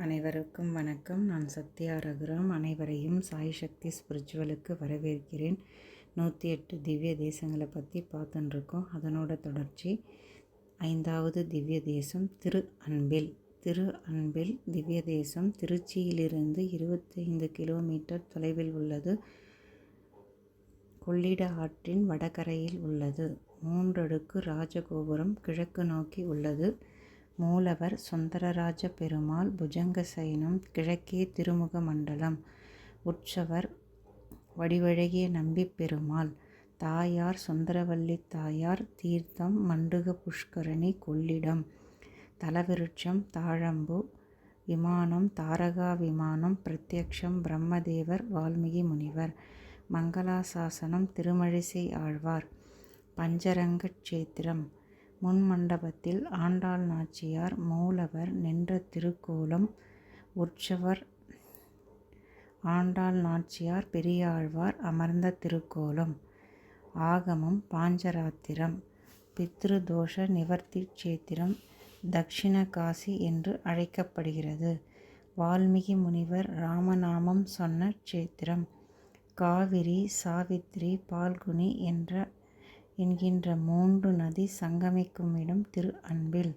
அனைவருக்கும் வணக்கம். நான் சத்யா ரகுராம். அனைவரையும் சாய் சக்தி ஸ்பிரிச்சுவலுக்கு வரவேற்கிறேன். 108 திவ்ய தேசங்களை பற்றி பார்த்துட்டுருக்கோம். அதனோட தொடர்ச்சி 5வது திவ்ய தேசம் திரு அன்பில். திரு அன்பில் திவ்ய தேசம் திருச்சியிலிருந்து 25 கிலோமீட்டர் தொலைவில் உள்ளது. கொள்ளிட ஆற்றின் வடகரையில் உள்ளது. 3 அடுக்கு ராஜகோபுரம் கிழக்கு நோக்கி உள்ளது. மூலவர் சுந்தரராஜ பெருமாள், புஜங்க சயனம், கிழக்கே திருமுக மண்டலம். உற்சவர் வடிவழகிய நம்பி பெருமாள். தாயார் சுந்தரவல்லி தாயார். தீர்த்தம் மண்டுக புஷ்கரணி, கொள்ளிடம். தலவிருட்சம் தாழம்பு. விமானம் தாரகா விமானம். பிரத்யக்ஷம் பிரம்மதேவர், வால்மீகி முனிவர். மங்களாசாசனம் திருமழிசை ஆழ்வார். பஞ்சரங்க க்ஷேத்திரம். முன் மண்டபத்தில் ஆண்டாள் நாச்சியார். மூலவர் நின்ற திருக்கோலம். உற்சவர் ஆண்டாள் நாச்சியார் பெரியாழ்வார் அமர்ந்த திருக்கோலம். ஆகமம் பாஞ்சராத்திரம். பித்ரு தோஷ நிவர்த்தி க்ஷேத்திரம். தக்ஷிண காசி என்று அழைக்கப்படுகிறது. வால்மீகி முனிவர் ராமநாமம் சொன்ன க்ஷேத்திரம். காவிரி, சாவித்ரி, பால்குனி என்கின்ற 3 நதி சங்கமிக்கும் இடம் திரு அன்பில்.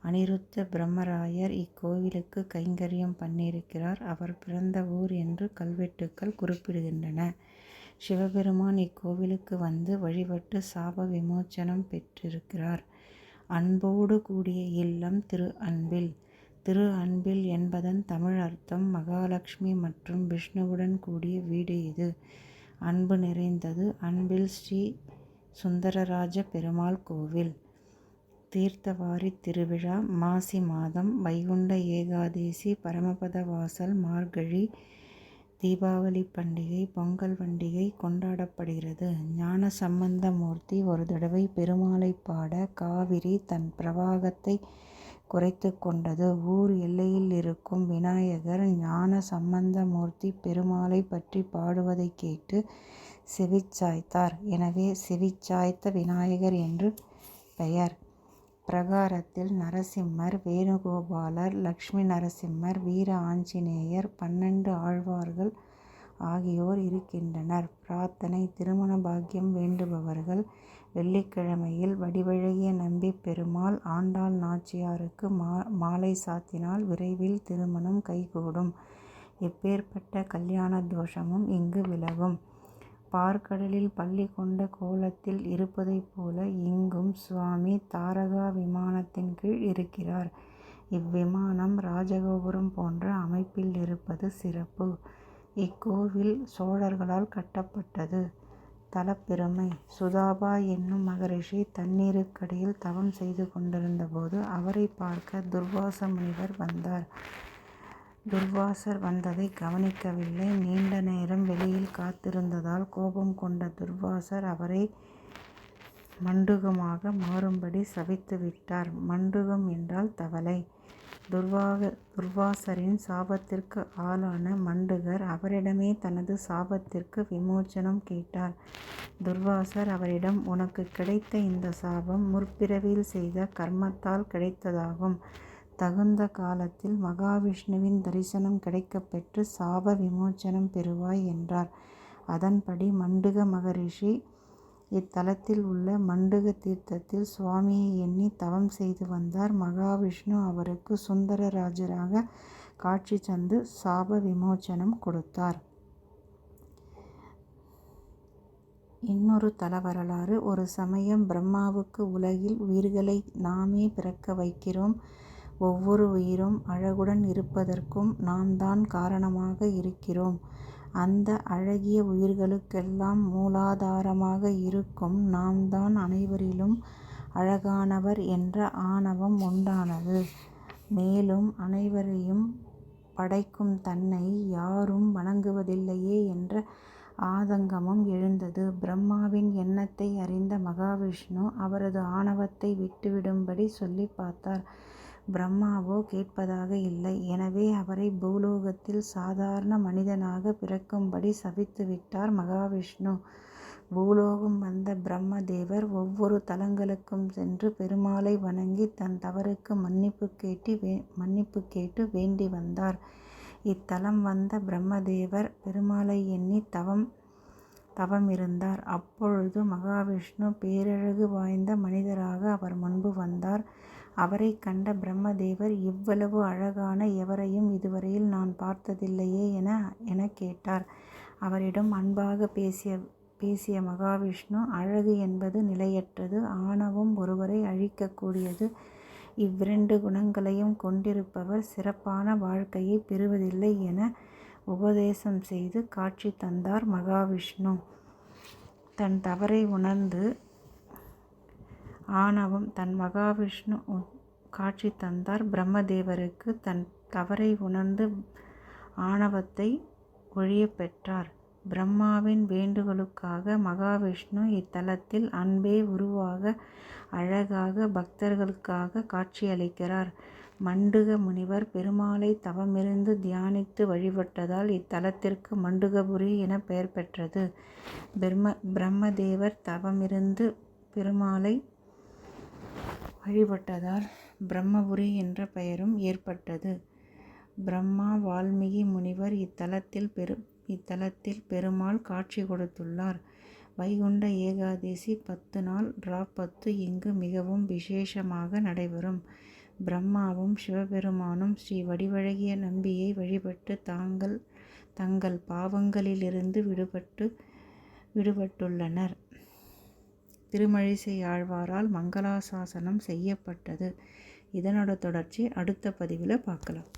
அனிருத்த பிரம்மராயர் இக்கோவிலுக்கு கைங்கரியம் பண்ணியிருக்கிறார். அவர் பிறந்த ஊர் என்று கல்வெட்டுக்கள் குறிப்பிடுகின்றன. சிவபெருமான் இக்கோவிலுக்கு வந்து வழிபட்டு சாப விமோச்சனம் பெற்றிருக்கிறார். அன்போடு கூடிய இல்லம் திரு அன்பில். திரு அன்பில் என்பதன் தமிழ் அர்த்தம் மகாலட்சுமி மற்றும் விஷ்ணுவுடன் கூடிய வீடு இது. அன்பு நிறைந்தது. அன்பில் ஸ்ரீ சுந்தரராஜ பெருமாள் கோவில். தீர்த்தவாரி திருவிழா மாசி மாதம். வைகுண்ட ஏகாதேசி, பரமபத வாசல் மார்கழி. தீபாவளி பண்டிகை, பொங்கல் பண்டிகை கொண்டாடப்படுகிறது. ஞான சம்பந்த மூர்த்தி ஒரு தடவை பெருமாளை பாட காவிரி தன் பிரவாகத்தை குறைத்து கொண்டது. ஊர் எல்லையில் இருக்கும் விநாயகர் ஞான சம்பந்த மூர்த்தி பெருமாளை பற்றி பாடுவதை கேட்டு செவிச்சாய்த்தார். எனவே செவிச்சாய்த்த விநாயகர் என்று பெயர். பிரகாரத்தில் நரசிம்மர், வேணுகோபாலர், லக்ஷ்மி நரசிம்மர், வீர ஆஞ்சநேயர், 12 ஆழ்வார்கள் ஆகியோர் இருக்கின்றனர். பிரார்த்தனை. திருமண பாக்கியம் வேண்டுபவர்கள் வெள்ளிக்கிழமையில் வடிவழகிய நம்பி பெருமாள், ஆண்டாள் நாச்சியாருக்கு மாலை சாத்தினால் விரைவில் திருமணம் கைகூடும். எப்பேற்பட்ட கல்யாண தோஷமும் இங்கு விலகும். பார்க்கடலில் பள்ளி கொண்ட கோலத்தில் இருப்பதைப் போல இங்கும் சுவாமி தாரகா விமானத்தின் கீழ் இருக்கிறார். இவ்விமானம் ராஜகோபுரம் போன்ற அமைப்பில் இருப்பது சிறப்பு. இக்கோவில் சோழர்களால் கட்டப்பட்டது. தலப்பெருமை. சுதாபா என்னும் மகரிஷி தண்ணீருக்கடியில் தவம் செய்து கொண்டிருந்த போது அவரை பார்க்க துர்வாச முனிவர் வந்தார். துர்வாசர் வந்ததை கவனிக்கவில்லை. நீண்ட நேரம் வெளியில் காத்திருந்ததால் கோபம் கொண்ட துர்வாசர் அவரை மண்டுகமாக மாறும்படி சபித்து விட்டார். மண்டுகம் என்றால் தவளை. துர்வாசரின் சாபத்திற்கு ஆளான மண்டுகர் அவரிடமே தனது சாபத்திற்கு விமோச்சனம் கேட்டார். துர்வாசர் அவரிடம், உனக்கு கிடைத்த இந்த சாபம் முற்பிறவியில் செய்த கர்மத்தால் கிடைத்ததாகும். தகுந்த காலத்தில் மகாவிஷ்ணுவின் தரிசனம் கிடைக்கப்பெற்று சாப விமோச்சனம் பெறுவாய் என்றார். அதன்படி மண்டுக மகரிஷி இத்தலத்தில் உள்ள மண்டுக தீர்த்தத்தில் சுவாமியை எண்ணி தவம் செய்து வந்தார். மகாவிஷ்ணு அவருக்கு சுந்தரராஜராக காட்சி தந்து சாப விமோச்சனம் கொடுத்தார். இன்னொரு தல வரலாறு. ஒரு சமயம் பிரம்மாவுக்கு உலகில் உயிர்களை நாமே பிறக்க வைக்கிறோம். ஒவ்வொரு உயிரும் அழகுடன் இருப்பதற்கும் நாம் தான் காரணமாக இருக்கிறோம். அந்த அழகிய உயிர்களுக்கெல்லாம் மூலாதாரமாக இருக்கும் நாம் தான் அனைவரிலும் அழகானவர் என்ற ஆணவம் உண்டானது. மேலும் அனைவரையும் படைக்கும் தன்னை யாரும் வணங்குவதில்லையே என்ற ஆதங்கமும் எழுந்தது. பிரம்மாவின் எண்ணத்தை அறிந்த மகாவிஷ்ணு அவரது ஆணவத்தை விட்டுவிடும்படி சொல்லி பார்த்தார். பிரம்மாவோ கேட்பதாக இல்லை. எனவே அவரை பூலோகத்தில் சாதாரண மனிதனாக பிறக்கும்படி சபித்து விட்டார் மகாவிஷ்ணு. பூலோகம் வந்த பிரம்மதேவர் ஒவ்வொரு தலங்களுக்கும் சென்று பெருமாளை வணங்கி தன் தவறுக்கு மன்னிப்பு கேட்டு வேண்டி வந்தார். இத்தலம் வந்த பிரம்மதேவர் பெருமாளை எண்ணி தவம் இருந்தார். அப்பொழுது மகாவிஷ்ணு பேரழகு வாய்ந்த மனிதராக அவர் முன்பு வந்தார். அவரை கண்ட பிரம்மதேவர், இவ்வளவு அழகான எவரையும் இதுவரையில் நான் பார்த்ததில்லையே என கேட்டார். அவரிடம் அன்பாக பேசிய மகாவிஷ்ணு, அழகு என்பது நிலையற்றது, ஆணவம் ஒருவரை அழிக்கக்கூடியது. இவ்விரண்டு குணங்களையும் கொண்டிருப்பவர் சிறப்பான வாழ்க்கையை பெறுவதில்லை என உபதேசம் செய்து காட்சி தந்தார் மகாவிஷ்ணு. தன் தவறை உணர்ந்து மகாவிஷ்ணு காட்சி தந்தார் பிரம்மதேவருக்கு. தன் தவறை உணர்ந்து ஆணவத்தை ஒழியப் பெற்றார். பிரம்மாவின் வேண்டுகோளுக்காக மகாவிஷ்ணு இத்தலத்தில் அன்பே உருவாக அழகாக பக்தர்களுக்காக காட்சியளிக்கிறார். மண்டுக முனிவர் பெருமாளை தவமிருந்து தியானித்து வழிபட்டதால் இத்தலத்திற்கு மண்டுகபுரி என பெயர் பெற்றது. பிரம்மதேவர் தவமிருந்து பெருமாளை வழிபட்டதால் பிரம்மபுரி என்ற பெயரும் ஏற்பட்டது. பிரம்மா வால்மீகி முனிவர் இத்தலத்தில் பெருமாள் காட்சி கொடுத்துள்ளார். வைகுண்ட ஏகாதசி 10 நாள் ராப்பத்து இங்கு மிகவும் விசேஷமாக நடைபெறும். பிரம்மாவும் சிவபெருமானும் ஸ்ரீ வடிவழகிய நம்பியை வழிபட்டு தங்கள் பாவங்களிலிருந்து விடுபட்டுள்ளனர். திருமழிசை ஆழ்வாரால் மங்களாசாசனம் செய்யப்பட்டது. இதனோட தொடர்ச்சி அடுத்த பதிவில் பார்க்கலாம்.